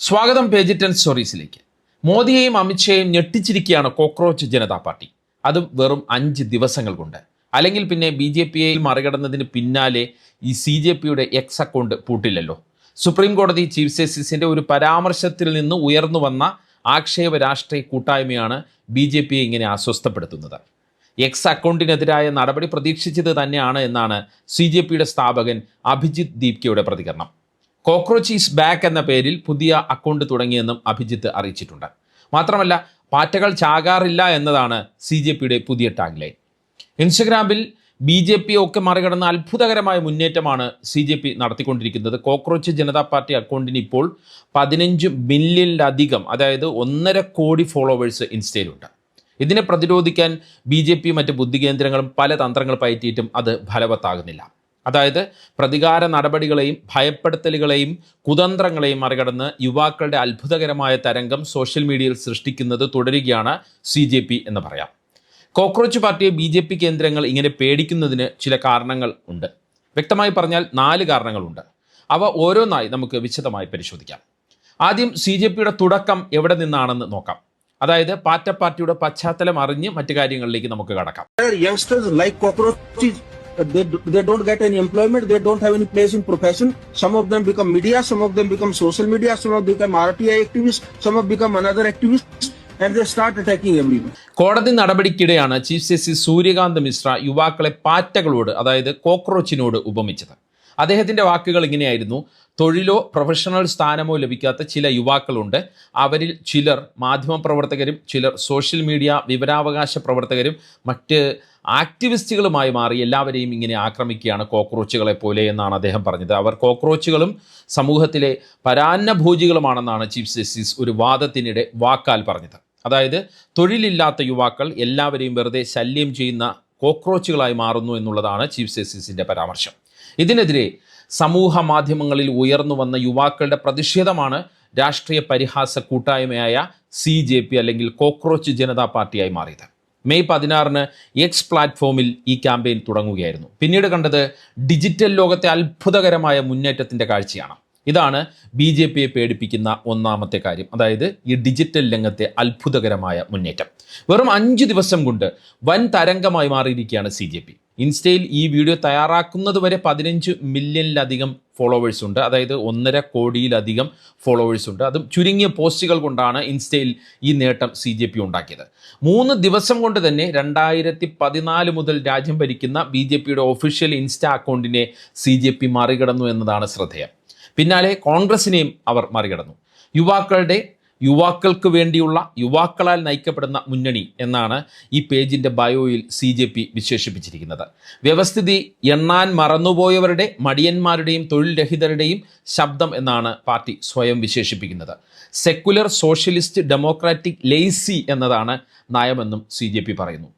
സ്വാഗതം പേജ് 10 സ്റ്റോറീസിലേക്ക്. മോദിയെയും അമിത്ഷായെയും ഞെട്ടിച്ചിരിക്കുകയാണ് കോക്രോച്ച് ജനതാ പാർട്ടി. അതും വെറും 5 ദിവസങ്ങൾ കൊണ്ട്. അല്ലെങ്കിൽ പിന്നെ BJPയെ മറികടന്നതിന് പിന്നാലെ ഈ CJPയുടെ എക്സ് അക്കൗണ്ട് പൂട്ടില്ലല്ലോ. സുപ്രീം കോടതി ചീഫ് ജസ്റ്റിസിന്റെ ഒരു പരാമർശത്തിൽ നിന്ന് ഉയർന്നു വന്ന ആക്ഷേപ രാഷ്ട്രീയ കൂട്ടായ്മയാണ് BJPയെ ഇങ്ങനെ അസ്വസ്ഥപ്പെടുത്തുന്നത്. എക്സ് അക്കൗണ്ടിനെതിരായ നടപടി പ്രതീക്ഷിച്ചത് തന്നെയാണ് എന്നാണ് CJPയുടെ സ്ഥാപകൻ അഭിജിത്ത് ദീപ്കയുടെ പ്രതികരണം. കോക്രോച്ച് ഈസ് ബാക്ക് എന്ന പേരിൽ പുതിയ അക്കൗണ്ട് തുടങ്ങിയെന്നും അഭിജിത്ത് അറിയിച്ചിട്ടുണ്ട്. മാത്രമല്ല, പാറ്റകൾ ചാകാറില്ല എന്നതാണ് CJPയുടെ പുതിയ ടാഗ് ലൈൻ. ഇൻസ്റ്റഗ്രാമിൽ BJP ഒക്കെ മറികടന്ന അത്ഭുതകരമായ മുന്നേറ്റമാണ് CJP നടത്തിക്കൊണ്ടിരിക്കുന്നത്. കോക്രോച്ച് ജനതാ പാർട്ടി അക്കൗണ്ടിന് ഇപ്പോൾ 15 മില്യണിലധികം, അതായത് 1.5 കോടി ഫോളോവേഴ്സ് ഇൻസ്റ്റയിലുണ്ട്. ഇതിനെ പ്രതിരോധിക്കാൻ BJP മറ്റ് ബുദ്ധികേന്ദ്രങ്ങളും പല തന്ത്രങ്ങൾ പയറ്റിയിട്ടും അത് ഫലവത്താകുന്നില്ല. അതായത് പ്രതികാര നടപടികളെയും ഭയപ്പെടുത്തലുകളെയും കുതന്ത്രങ്ങളെയും മറികടന്ന് യുവാക്കളുടെ അത്ഭുതകരമായ തരംഗം സോഷ്യൽ മീഡിയയിൽ സൃഷ്ടിക്കുന്നത് തുടരുകയാണ് CJP എന്ന് പറയാം. കോക്രോച്ച് പാർട്ടിയെ BJP കേന്ദ്രങ്ങൾ ഇങ്ങനെ പേടിക്കുന്നതിന് ചില കാരണങ്ങൾ ഉണ്ട്. വ്യക്തമായി പറഞ്ഞാൽ 4 കാരണങ്ങളുണ്ട്. അവ ഓരോന്നായി നമുക്ക് വിശദമായി പരിശോധിക്കാം. ആദ്യം CJPയുടെ തുടക്കം എവിടെ നിന്നാണെന്ന് നോക്കാം. അതായത് പാറ്റ പാർട്ടിയുടെ പശ്ചാത്തലം അറിഞ്ഞ് മറ്റു കാര്യങ്ങളിലേക്ക് നമുക്ക് കടക്കാം. They don't get any employment, they don't have any place in profession. Some of them become media, some of them become social media, some of them become RTI activists, some of them become another activists, and they start attacking everyone. കോടതി നടപടിക്കിടെയാണ് chief justice Suryakant Mishra യുവാക്കളെ പാറ്റകളോട്, അതായത് കോക്രോച്ചിനോട് ഉപമിച്ചത്. അദ്ദേഹത്തിൻ്റെ വാക്കുകൾ ഇങ്ങനെയായിരുന്നു: തൊഴിലോ professional സ്ഥാനമോ ലഭിക്കാത്ത ചില യുവാക്കളുണ്ട്. അവരിൽ ചിലർ മാധ്യമപ്രവർത്തകരും ചിലർ സോഷ്യൽ മീഡിയ വിവരാവകാശ പ്രവർത്തകരും മറ്റ് ആക്ടിവിസ്റ്റുകളുമായി മാറി എല്ലാവരെയും ഇങ്ങനെ ആക്രമിക്കുകയാണ് കോക്രോച്ചുകളെ പോലെ എന്നാണ് അദ്ദേഹം പറഞ്ഞത്. അവർ കോക്രോച്ചുകളും സമൂഹത്തിലെ പരാന്നഭോജികളുമാണെന്നാണ് ചീഫ് ജസ്റ്റിസ് ഒരു വാദത്തിനിടെ വാക്കാൽ പറഞ്ഞത്. അതായത് തൊഴിലില്ലാത്ത യുവാക്കൾ എല്ലാവരെയും വെറുതെ ശല്യം ചെയ്യുന്ന കോക്രോച്ചുകളായി മാറുന്നു എന്നുള്ളതാണ് ചീഫ് ജസ്റ്റിസിൻ്റെ പരാമർശം. ഇതിനെതിരെ സമൂഹ മാധ്യമങ്ങളിൽ ഉയർന്നു വന്ന യുവാക്കളുടെ പ്രതിഷേധമാണ് രാഷ്ട്രീയ പരിഹാസ കൂട്ടായ്മയായ CJP അല്ലെങ്കിൽ കോക്രോച്ച് ജനതാ പാർട്ടിയായി മാറിയത്. മെയ് 16 എക്സ് പ്ലാറ്റ്ഫോമിൽ ഈ ക്യാമ്പയിൻ തുടങ്ങുകയായിരുന്നു. പിന്നീട് കണ്ടത് ഡിജിറ്റൽ ലോകത്തെ അത്ഭുതകരമായ മുന്നേറ്റത്തിൻ്റെ കാഴ്ചയാണ്. ഇതാണ് BJPയെ പേടിപ്പിക്കുന്ന ഒന്നാമത്തെ കാര്യം, അതായത് ഈ ഡിജിറ്റൽ രംഗത്തെ അത്ഭുതകരമായ മുന്നേറ്റം. വെറും 5 ദിവസം കൊണ്ട് വൻ തരംഗമായി മാറിയിരിക്കുകയാണ് CJP. ഇൻസ്റ്റയിൽ ഈ വീഡിയോ തയ്യാറാക്കുന്നത് വരെ 15 മില്യണിലധികം ഫോളോവേഴ്സ് ഉണ്ട്, അതായത് 1.5 കോടിയിലധികം ഫോളോവേഴ്സ് ഉണ്ട്. അതും ചുരുങ്ങിയ പോസ്റ്റുകൾ കൊണ്ടാണ് ഇൻസ്റ്റയിൽ ഈ നേട്ടം CJP ഉണ്ടാക്കിയത്. 3 ദിവസം കൊണ്ട് തന്നെ 2014 മുതൽ രാജ്യം ഭരിക്കുന്ന BJPയുടെ ഒഫീഷ്യൽ ഇൻസ്റ്റ അക്കൗണ്ടിനെ CJP മറികടന്നു എന്നതാണ് ശ്രദ്ധേയം. പിന്നാലെ കോൺഗ്രസിനെയും അവർ മറികടന്നു. യുവാക്കൾക്ക് വേണ്ടിയുള്ള യുവാക്കളാൽ നയിക്കപ്പെടുന്ന മുന്നണി എന്നാണ് ഈ പേജിൻ്റെ ബയോയിൽ CJP വിശേഷിപ്പിച്ചിരിക്കുന്നത്. വ്യവസ്ഥിതി എണ്ണാൻ മറന്നുപോയവരുടെ, മടിയന്മാരുടെയും തൊഴിൽ രഹിതരുടെയും ശബ്ദം എന്നാണ് പാർട്ടി സ്വയം വിശേഷിപ്പിക്കുന്നത്. സെക്കുലർ സോഷ്യലിസ്റ്റ് ഡെമോക്രാറ്റിക് ലേസി എന്നതാണ് നയമെന്നും CJP പറയുന്നു.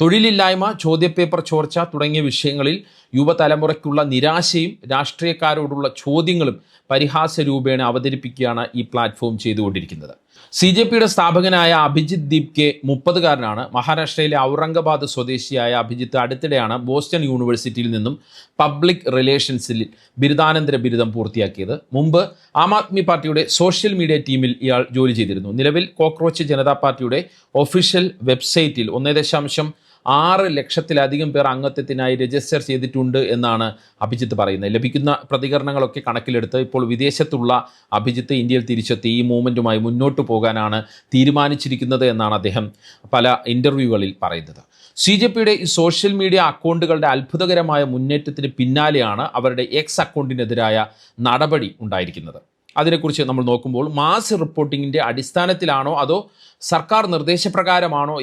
തൊഴിലില്ലായ്മ, ചോദ്യപേപ്പർ ചോർച്ച തുടങ്ങിയ വിഷയങ്ങളിൽ യുവതലമുറയ്ക്കുള്ള നിരാശയും രാഷ്ട്രീയക്കാരോടുള്ള ചോദ്യങ്ങളും പരിഹാസ രൂപേണ അവതരിപ്പിക്കുകയാണ് ഈ പ്ലാറ്റ്ഫോം ചെയ്തുകൊണ്ടിരിക്കുന്നത്. CJPയുടെ സ്ഥാപകനായ അഭിജിത്ത് ദീപ്കെ 30കാരനാണ്. മഹാരാഷ്ട്രയിലെ ഔറംഗാബാദ് സ്വദേശിയായ അഭിജിത്ത് അടുത്തിടെയാണ് ബോസ്റ്റൺ യൂണിവേഴ്സിറ്റിയിൽ നിന്നും പബ്ലിക് റിലേഷൻസിൽ ബിരുദാനന്തര ബിരുദം പൂർത്തിയാക്കിയത്. മുമ്പ് ആം ആദ്മി പാർട്ടിയുടെ സോഷ്യൽ മീഡിയ ടീമിൽ ഇയാൾ ജോലി ചെയ്തിരുന്നു. നിലവിൽ കോക്രോച്ച് ജനതാ പാർട്ടിയുടെ ഒഫീഷ്യൽ വെബ്സൈറ്റിൽ 1.6 ലക്ഷത്തിലധികം പേർ അംഗത്വത്തിനായി രജിസ്റ്റർ ചെയ്തിട്ടുണ്ട് എന്നാണ് അഭിജിത്ത് പറയുന്നത്. ലഭിക്കുന്ന പ്രതികരണങ്ങളൊക്കെ കണക്കിലെടുത്ത് ഇപ്പോൾ വിദേശത്തുള്ള അഭിജിത്ത് ഇന്ത്യയിൽ തിരിച്ചെത്തി ഈ മൂവ്മെൻറ്റുമായി മുന്നോട്ട് പോകാനാണ് തീരുമാനിച്ചിരിക്കുന്നത് എന്നാണ് അദ്ദേഹം പല ഇൻ്റർവ്യൂകളിൽ പറയുന്നത്. CJPയുടെ ഈ സോഷ്യൽ മീഡിയ അക്കൗണ്ടുകളുടെ അത്ഭുതകരമായ മുന്നേറ്റത്തിന് പിന്നാലെയാണ് അവരുടെ എക്സ് അക്കൗണ്ടിനെതിരായ നടപടി ഉണ്ടായിരിക്കുന്നത്. അതിനെക്കുറിച്ച് നമ്മൾ നോക്കുമ്പോൾ മാസ് റിപ്പോർട്ടിങ്ങിൻ്റെ അടിസ്ഥാനത്തിലാണോ അതോ സർക്കാർ നിർദ്ദേശപ്രകാരമാണോ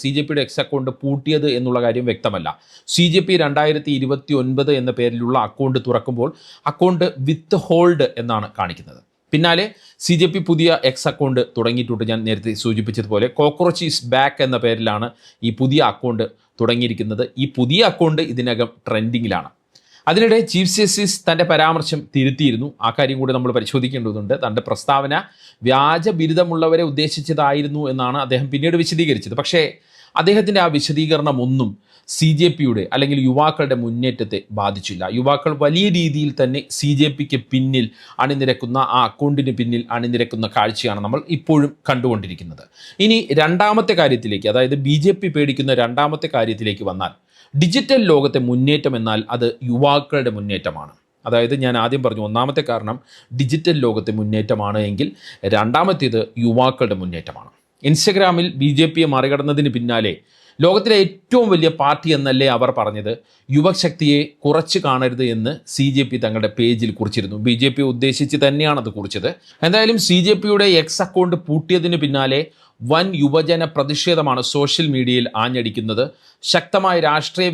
CJPയുടെ എക്സ് അക്കൗണ്ട് പൂട്ടിയത് എന്നുള്ള കാര്യം വ്യക്തമല്ല. CJP 2029 എന്ന പേരിലുള്ള അക്കൗണ്ട് തുറക്കുമ്പോൾ അക്കൗണ്ട് വിത്ത് ഹോൾഡ് എന്നാണ് കാണിക്കുന്നത്. പിന്നാലെ CJP പുതിയ എക്സ് അക്കൗണ്ട് തുടങ്ങിയിട്ടുണ്ട്. ഞാൻ നേരത്തെ സൂചിപ്പിച്ചതുപോലെ കോക്രോച്ച് ഈസ് ബാക്ക് എന്ന പേരിലാണ് ഈ പുതിയ അക്കൗണ്ട് തുടങ്ങിയിരിക്കുന്നത്. ഈ പുതിയ അക്കൗണ്ട് ഇതിനകം ട്രെൻഡിങ്ങിലാണ്. അതിനിടെ ചീഫ് ജസ്റ്റിസ് തൻ്റെ പരാമർശം തിരുത്തിയിരുന്നു. ആ കാര്യം കൂടി നമ്മൾ പരിശോധിക്കേണ്ടതുണ്ട്. തൻ്റെ പ്രസ്താവന വ്യാജ ബിരുദമുള്ളവരെ ഉദ്ദേശിച്ചതായിരുന്നു എന്നാണ് അദ്ദേഹം പിന്നീട് വിശദീകരിച്ചത്. പക്ഷേ അദ്ദേഹത്തിൻ്റെ ആ വിശദീകരണമൊന്നും CJPയുടെ അല്ലെങ്കിൽ യുവാക്കളുടെ മുന്നേറ്റത്തെ ബാധിച്ചില്ല. യുവാക്കൾ വലിയ രീതിയിൽ തന്നെ CJPക്ക് പിന്നിൽ അണിനിരക്കുന്ന, ആ അക്കൗണ്ടിന് പിന്നിൽ അണിനിരക്കുന്ന കാഴ്ചയാണ് നമ്മൾ ഇപ്പോഴും കണ്ടുകൊണ്ടിരിക്കുന്നത്. ഇനി രണ്ടാമത്തെ കാര്യത്തിലേക്ക്, അതായത് BJP പേടിക്കുന്ന രണ്ടാമത്തെ കാര്യത്തിലേക്ക് വന്നാൽ, ഡിജിറ്റൽ ലോകത്തെ മുന്നേറ്റം എന്നാൽ അത് യുവാക്കളുടെ മുന്നേറ്റമാണ്. അതായത് ഞാൻ ആദ്യം പറഞ്ഞു, ഒന്നാമത്തെ കാരണം ഡിജിറ്റൽ ലോകത്തെ മുന്നേറ്റമാണ് എങ്കിൽ രണ്ടാമത്തേത് യുവാക്കളുടെ മുന്നേറ്റമാണ്. ഇൻസ്റ്റഗ്രാമിൽ BJPയെ മറികടന്നതിന് പിന്നാലെ ലോകത്തിലെ ഏറ്റവും വലിയ പാർട്ടി എന്നല്ലേ അവർ പറഞ്ഞത്, യുവശക്തിയെ കുറച്ച് കാണരുത് എന്ന് CJP തങ്ങളുടെ പേജിൽ കുറിച്ചിരുന്നു. BJP ഉദ്ദേശിച്ച് തന്നെയാണ് അത് കുറിച്ചത്. എന്തായാലും CJPയുടെ എക്സ് അക്കൗണ്ട് പൂട്ടിയതിന് പിന്നാലെ വൻ യുവജന പ്രതിഷേധമാണ് സോഷ്യൽ മീഡിയയിൽ ആഞ്ഞടിക്കുന്നത്. ശക്തമായ രാഷ്ട്രീയ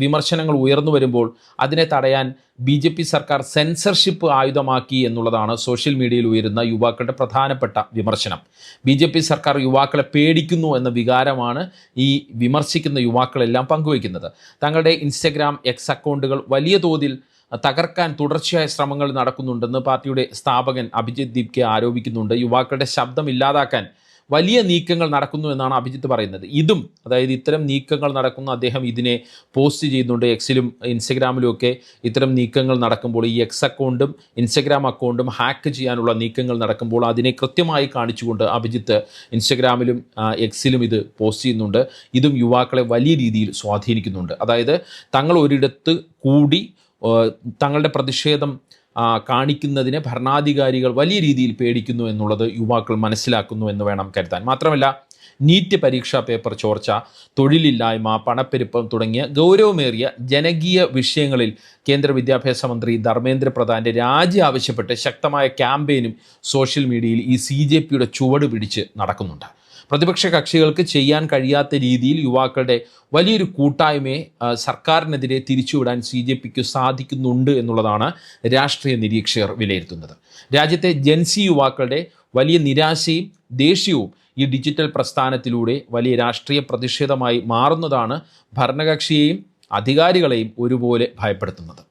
വിമർശനങ്ങൾ ഉയർന്നു വരുമ്പോൾ അതിനെ തടയാൻ BJP സർക്കാർ സെൻസർഷിപ്പ് ആയുധമാക്കി എന്നുള്ളതാണ് സോഷ്യൽ മീഡിയയിൽ ഉയരുന്ന യുവാക്കളുടെ പ്രധാനപ്പെട്ട വിമർശനം. BJP സർക്കാർ യുവാക്കളെ പേടിക്കുന്നു എന്ന വികാരമാണ് ഈ വിമർശിക്കുന്ന യുവാക്കളെല്ലാം പങ്കുവയ്ക്കുന്നത്. തങ്ങളുടെ ഇൻസ്റ്റഗ്രാം എക്സ് അക്കൗണ്ടുകൾ വലിയ തോതിൽ തകർക്കാൻ തുടർച്ചയായ ശ്രമങ്ങൾ നടക്കുന്നുണ്ടെന്ന് പാർട്ടിയുടെ സ്ഥാപകൻ അഭിജിത്ത് ദീപ്കെ ആരോപിക്കുന്നുണ്ട്. യുവാക്കളുടെ ശബ്ദം ഇല്ലാതാക്കാൻ വലിയ നീക്കങ്ങൾ നടക്കുന്നു എന്നാണ് അഭിജിത്ത് പറയുന്നത്. അതായത് ഇത്തരം നീക്കങ്ങൾ നടക്കുന്ന അദ്ദേഹം ഇതിനെ പോസ്റ്റ് ചെയ്യുന്നുണ്ട്. എക്സിലും ഇൻസ്റ്റഗ്രാമിലും ഒക്കെ ഇത്തരം നീക്കങ്ങൾ നടക്കുമ്പോൾ, ഈ എക്സ് അക്കൗണ്ടും ഇൻസ്റ്റഗ്രാം അക്കൗണ്ടും ഹാക്ക് ചെയ്യാനുള്ള നീക്കങ്ങൾ നടക്കുമ്പോൾ അതിനെ കൃത്യമായി കാണിച്ചുകൊണ്ട് അഭിജിത്ത് ഇൻസ്റ്റഗ്രാമിലും എക്സിലും ഇത് പോസ്റ്റ് ചെയ്യുന്നുണ്ട്. ഇതും യുവാക്കളെ വലിയ രീതിയിൽ സ്വാധീനിക്കുന്നുണ്ട്. അതായത് തങ്ങൾ ഒരിടത്ത് കൂടി തങ്ങളുടെ പ്രതിഷേധം കാണിക്കുന്നതിനെ ഭരണാധികാരികൾ വലിയ രീതിയിൽ പേടിക്കുന്നു എന്നുള്ളത് യുവാക്കൾ മനസ്സിലാക്കുന്നു എന്ന് വേണം കരുതാൻ. മാത്രമല്ല, നീറ്റ് പരീക്ഷാ പേപ്പർ ചോർച്ച, തൊഴിലില്ലായ്മ, പണപ്പെരുപ്പം തുടങ്ങിയ ഗൗരവമേറിയ ജനകീയ വിഷയങ്ങളിൽ കേന്ദ്ര വിദ്യാഭ്യാസ മന്ത്രി ധർമ്മേന്ദ്ര പ്രധാൻ്റെ രാജി ആവശ്യപ്പെട്ട് ശക്തമായ ക്യാമ്പയിനും സോഷ്യൽ മീഡിയയിൽ ഈ CJPയുടെ ചുവട് പിടിച്ച് നടക്കുന്നുണ്ട്. പ്രതിപക്ഷ കക്ഷികൾക്ക് ചെയ്യാൻ കഴിയാത്ത രീതിയിൽ യുവാക്കളുടെ വലിയൊരു കൂട്ടായ്മയെ സർക്കാരിനെതിരെ തിരിച്ചുവിടാൻ CJPക്ക് സാധിക്കുന്നുണ്ട് എന്നുള്ളതാണ് രാഷ്ട്രീയ നിരീക്ഷകർ വിലയിരുത്തുന്നത്. രാജ്യത്തെ ജൻസി യുവാക്കളുടെ വലിയ നിരാശയും ദേഷ്യവും ഈ ഡിജിറ്റൽ പ്രസ്ഥാനത്തിലൂടെ വലിയ രാഷ്ട്രീയ പ്രതിഷേധമായി മാറുന്നതാണ് ഭരണകക്ഷിയെയും അധികാരികളെയും ഒരുപോലെ ഭയപ്പെടുത്തുന്നത്.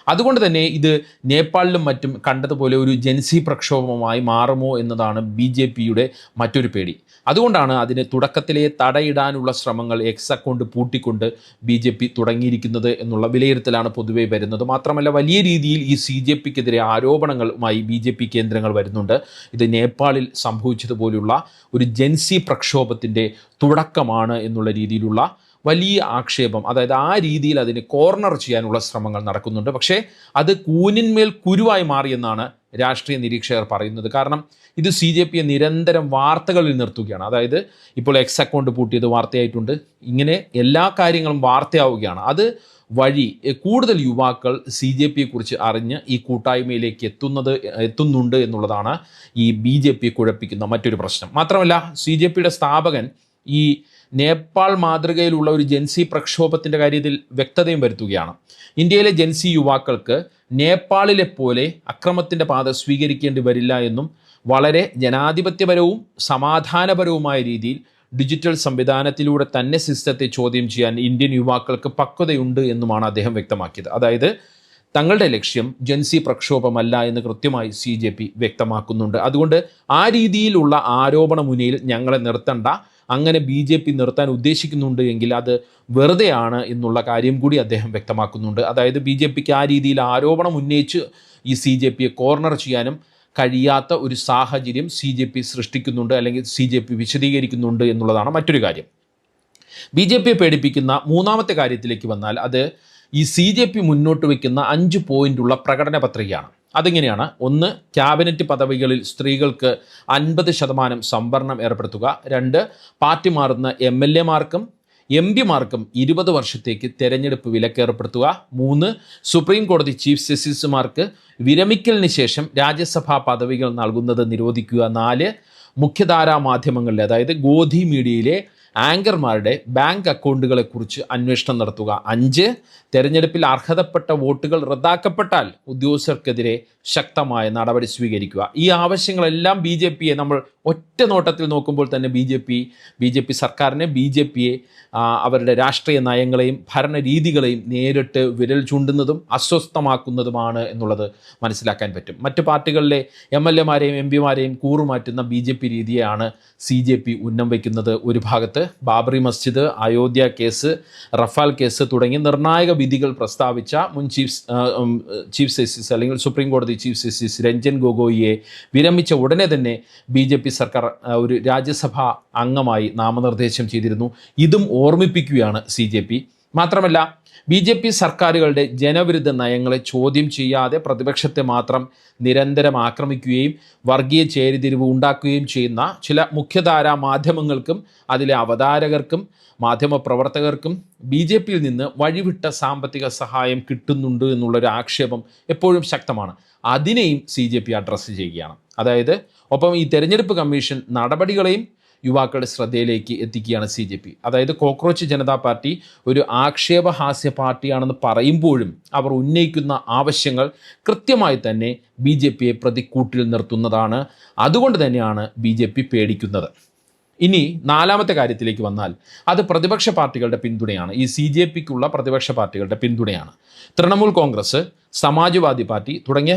അതുകൊണ്ട് തന്നെ ഇത് നേപ്പാളിലും മറ്റും കണ്ടതുപോലെ ഒരു ജൻസി പ്രക്ഷോഭമായി മാറുമോ എന്നതാണ് BJPയുടെ മറ്റൊരു പേടി. അതുകൊണ്ടാണ് അതിന് തുടക്കത്തിലെ തടയിടാനുള്ള ശ്രമങ്ങൾ എക്സ് അക്കൗണ്ട് പൂട്ടിക്കൊണ്ട് BJP തുടങ്ങിയിരിക്കുന്നത് എന്നുള്ള വിലയിരുത്തലാണ് പൊതുവെ വരുന്നത്. മാത്രമല്ല, വലിയ രീതിയിൽ ഈ CJPക്കെതിരെ ആരോപണങ്ങളുമായി BJP കേന്ദ്രങ്ങൾ വരുന്നുണ്ട്. ഇത് നേപ്പാളിൽ സംഭവിച്ചതുപോലുള്ള ഒരു ജൻസി പ്രക്ഷോഭത്തിൻ്റെ തുടക്കമാണ് എന്നുള്ള രീതിയിലുള്ള വലിയ ആക്ഷേപം, അതായത് ആ രീതിയിൽ അതിനെ കോർണർ ചെയ്യാനുള്ള ശ്രമങ്ങൾ നടക്കുന്നുണ്ട്. പക്ഷേ അത് കൂനിന്മേൽ കുരുവായി മാറിയെന്നാണ് രാഷ്ട്രീയ നിരീക്ഷകർ പറയുന്നത്. കാരണം ഇത് CJPയെ നിരന്തരം വാർത്തകളിൽ നിർത്തുകയാണ്. അതായത് ഇപ്പോൾ എക്സ് അക്കൗണ്ട് പൂട്ടിയത് വാർത്തയായിട്ടുണ്ട്. ഇങ്ങനെ എല്ലാ കാര്യങ്ങളും വാർത്തയാവുകയാണ്. അത് വഴി കൂടുതൽ യുവാക്കൾ CJPയെക്കുറിച്ച് അറിഞ്ഞ് ഈ കൂട്ടായ്മയിലേക്ക് എത്തുന്നുണ്ട് എന്നുള്ളതാണ് ഈ BJP കുഴപ്പിക്കുന്ന മറ്റൊരു പ്രശ്നം. മാത്രമല്ല, CJPയുടെ സ്ഥാപകൻ ഈ നേപ്പാൾ മാതൃകയിലുള്ള ഒരു ജൻസി പ്രക്ഷോഭത്തിൻ്റെ കാര്യത്തിൽ വ്യക്തതയും വരുത്തുകയാണ്. ഇന്ത്യയിലെ ജൻസി യുവാക്കൾക്ക് നേപ്പാളിലെ പോലെ അക്രമത്തിൻ്റെ പാത സ്വീകരിക്കേണ്ടി വരില്ല എന്നും വളരെ ജനാധിപത്യപരവും സമാധാനപരവുമായ രീതിയിൽ ഡിജിറ്റൽ സംവിധാനത്തിലൂടെ തന്നെ സിസ്റ്റത്തെ ചോദ്യം ചെയ്യാൻ ഇന്ത്യൻ യുവാക്കൾക്ക് പക്വതയുണ്ട് എന്നുമാണ് അദ്ദേഹം വ്യക്തമാക്കിയത്. അതായത് തങ്ങളുടെ ലക്ഷ്യം ജൻസി പ്രക്ഷോഭമല്ല എന്ന് കൃത്യമായി CJP വ്യക്തമാക്കുന്നുണ്ട്. അതുകൊണ്ട് ആ രീതിയിലുള്ള ആരോപണ മുനയിൽ ഞങ്ങളെ നിർത്തണ്ട, അങ്ങനെ BJP നിർത്താൻ ഉദ്ദേശിക്കുന്നുണ്ട് എങ്കിൽ അത് വെറുതെയാണ് എന്നുള്ള കാര്യം കൂടി അദ്ദേഹം വ്യക്തമാക്കുന്നുണ്ട്. അതായത് BJPക്ക് ആ രീതിയിൽ ആരോപണം ഉന്നയിച്ച് ഈ CJPയെ കോർണർ ചെയ്യാനും കഴിയാത്ത ഒരു സാഹചര്യം CJP സൃഷ്ടിക്കുന്നുണ്ട്, അല്ലെങ്കിൽ CJP വിശദീകരിക്കുന്നുണ്ട് എന്നുള്ളതാണ് മറ്റൊരു കാര്യം. BJPയെ പേടിപ്പിക്കുന്ന മൂന്നാമത്തെ കാര്യത്തിലേക്ക് വന്നാൽ, അത് ഈ CJP മുന്നോട്ട് വയ്ക്കുന്ന 5 പോയിൻ്റുള്ള പ്രകടന പത്രികയാണ്. അതിങ്ങനെയാണ്: 1. ക്യാബിനറ്റ് പദവികളിൽ സ്ത്രീകൾക്ക് 50% സംവരണം ഏർപ്പെടുത്തുക. 2. പാർട്ടി മാറുന്ന MLAമാർക്കും MP-മാർക്കും 20 വർഷത്തേക്ക് തെരഞ്ഞെടുപ്പ് വിലക്ക് ഏർപ്പെടുത്തുക. 3. സുപ്രീം കോടതി ചീഫ് ജസ്റ്റിസുമാർക്ക് വിരമിക്കലിന് ശേഷം രാജ്യസഭാ പദവികൾ നൽകുന്നത് നിരോധിക്കുക. 4. മുഖ്യധാരാ മാധ്യമങ്ങളിലെ, അതായത് ഗോധി മീഡിയയിലെ ആങ്കർമാരുടെ ബാങ്ക് അക്കൗണ്ടുകളെക്കുറിച്ച് അന്വേഷണം നടത്തുക. 5. തെരഞ്ഞെടുപ്പിൽ അർഹതപ്പെട്ട വോട്ടുകൾ റദ്ദാക്കപ്പെട്ടാൽ ഉദ്യോഗസ്ഥർക്കെതിരെ ശക്തമായ നടപടി സ്വീകരിക്കുക. ഈ ആവശ്യങ്ങളെല്ലാം BJPയെ നമ്മൾ ഒറ്റ നോട്ടത്തിൽ നോക്കുമ്പോൾ തന്നെ BJP സർക്കാരിനെ, BJPയെ അവരുടെ രാഷ്ട്രീയ നയങ്ങളെയും ഭരണരീതികളെയും നേരിട്ട് വിരൽ ചൂണ്ടുന്നതും അസ്വസ്ഥമാക്കുന്നതുമാണ് എന്നുള്ളത് മനസ്സിലാക്കാൻ പറ്റും. മറ്റ് പാർട്ടികളിലെ MLAമാരെയും MP-മാരെയും കൂറുമാറ്റുന്ന BJP രീതിയെയാണ് CJP ഉന്നം വയ്ക്കുന്നത് ഒരു ഭാഗത്ത്. കാലത്ത് Babri Masjid, Ayodhya case, Rafale case തുടങ്ങി നിർണായക വിധികൾ പ്രസ്താവിച്ച മുൻ ചീഫ് ജസ്റ്റിസ് അല്ലെങ്കിൽ സുപ്രീം കോടതി ചീഫ് ജസ്റ്റിസ് രഞ്ജൻ ഗൊഗോയിയെ വിരമിച്ച ഉടനെ തന്നെ BJP സർക്കാർ ഒരു രാജ്യസഭാ അംഗമായി നാമനിർദ്ദേശം ചെയ്തിരുന്നു. ഇതും ഓർമ്മിപ്പിക്കുകയാണ് CJP. മാത്രമല്ല BJP സർക്കാരുകളുടെ ജനവിരുദ്ധ നയങ്ങളെ ചോദ്യം ചെയ്യാതെ പ്രതിപക്ഷത്തെ മാത്രം നിരന്തരം ആക്രമിക്കുകയും വർഗീയ ചേരിതിരിവ് ഉണ്ടാക്കുകയും ചെയ്യുന്ന ചില മുഖ്യധാരാ മാധ്യമങ്ങൾക്കും അതിലെ അവതാരകർക്കും മാധ്യമപ്രവർത്തകർക്കും BJPയിൽ നിന്ന് വഴിവിട്ട സാമ്പത്തിക സഹായം കിട്ടുന്നുണ്ട് എന്നുള്ളൊരു ആക്ഷേപം എപ്പോഴും ശക്തമാണ്. അതിനെയും CJP അഡ്രസ്സ് ചെയ്യുകയാണ്. അതായത് ഒപ്പം ഈ തെരഞ്ഞെടുപ്പ് കമ്മീഷൻ നടപടികളെയും യുവാക്കളുടെ ശ്രദ്ധയിലേക്ക് എത്തിക്കുകയാണ് CJP. അതായത് കോക്രോച്ച് ജനതാ പാർട്ടി ഒരു ആക്ഷേപഹാസ്യ പാർട്ടിയാണെന്ന് പറയുമ്പോഴും അവർ ഉന്നയിക്കുന്ന ആവശ്യങ്ങൾ കൃത്യമായി തന്നെ BJPയെ പ്രതിക്കൂട്ടിൽ നിർത്തുന്നതാണ്. അതുകൊണ്ട് തന്നെയാണ് BJP പേടിക്കുന്നത്. ഇനി നാലാമത്തെ കാര്യത്തിലേക്ക് വന്നാൽ അത് പ്രതിപക്ഷ പാർട്ടികളുടെ പിന്തുണയാണ്. ഈ CJPക്കുള്ള പ്രതിപക്ഷ പാർട്ടികളുടെ പിന്തുണയാണ്. തൃണമൂൽ കോൺഗ്രസ്, സമാജ്വാദി പാർട്ടി തുടങ്ങിയ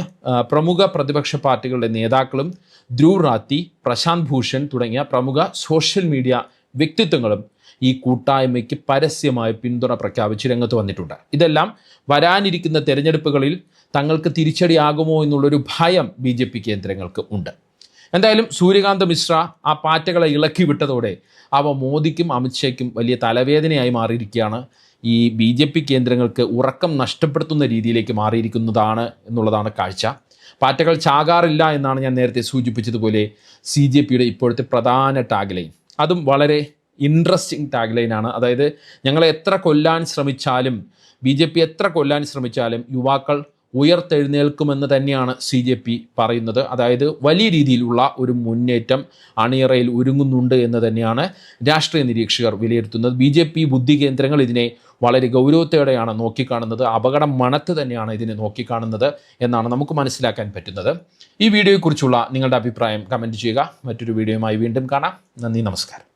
പ്രമുഖ പ്രതിപക്ഷ പാർട്ടികളുടെ നേതാക്കളും ധ്രുവ് റാത്തി, പ്രശാന്ത് ഭൂഷൺ തുടങ്ങിയ പ്രമുഖ സോഷ്യൽ മീഡിയ വ്യക്തിത്വങ്ങളും ഈ കൂട്ടായ്മയ്ക്ക് പരസ്യമായി പിന്തുണ പ്രഖ്യാപിച്ച് രംഗത്ത് വന്നിട്ടുണ്ട്. ഇതെല്ലാം വരാനിരിക്കുന്ന തെരഞ്ഞെടുപ്പുകളിൽ തങ്ങൾക്ക് തിരിച്ചടിയാകുമോ എന്നുള്ളൊരു ഭയം BJP കേന്ദ്രങ്ങൾക്ക് ഉണ്ട്. എന്തായാലും സൂര്യകാന്ത് മിശ്ര ആ പാറ്റകളെ ഇളക്കി വിട്ടതോടെ അവ മോദിക്കും അമിത്ഷയ്ക്കും വലിയ തലവേദനയായി മാറിയിരിക്കുകയാണ്. ഈ BJP കേന്ദ്രങ്ങൾക്ക് ഉറക്കം നഷ്ടപ്പെടുത്തുന്ന രീതിയിലേക്ക് മാറിയിരിക്കുന്നതാണ് എന്നുള്ളതാണ് കാഴ്ച. പാറ്റകൾ ചാകാറില്ല എന്നാണ് ഞാൻ നേരത്തെ സൂചിപ്പിച്ചതുപോലെ CJPയുടെ ഇപ്പോഴത്തെ പ്രധാന ടാഗ്ലൈൻ. അതും വളരെ ഇൻട്രസ്റ്റിംഗ് ടാഗ്ലൈനാണ്. അതായത് ഞങ്ങളെ എത്ര കൊല്ലാൻ ശ്രമിച്ചാലും BJP എത്ര കൊല്ലാൻ ശ്രമിച്ചാലും യുവാക്കൾ ഉയർത്തെഴുന്നേൽക്കുമെന്ന് തന്നെയാണ് CJP പറയുന്നത്. അതായത് വലിയ രീതിയിലുള്ള ഒരു മുന്നേറ്റം അണിയറയിൽ ഒരുങ്ങുന്നുണ്ട് എന്ന് തന്നെയാണ് രാഷ്ട്രീയ നിരീക്ഷകർ വിലയിരുത്തുന്നത്. BJP ബുദ്ധി കേന്ദ്രങ്ങൾ ഇതിനെ വളരെ ഗൗരവത്തോടെയാണ് നോക്കിക്കാണുന്നത്. അപകടം മണത്ത് തന്നെയാണ് ഇതിനെ നോക്കിക്കാണുന്നത് എന്നാണ് നമുക്ക് മനസ്സിലാക്കാൻ പറ്റുന്നത്. ഈ വീഡിയോയെക്കുറിച്ചുള്ള നിങ്ങളുടെ അഭിപ്രായം കമൻറ്റ് ചെയ്യുക. മറ്റൊരു വീഡിയോയുമായി വീണ്ടും കാണാം. നന്ദി, നമസ്കാരം.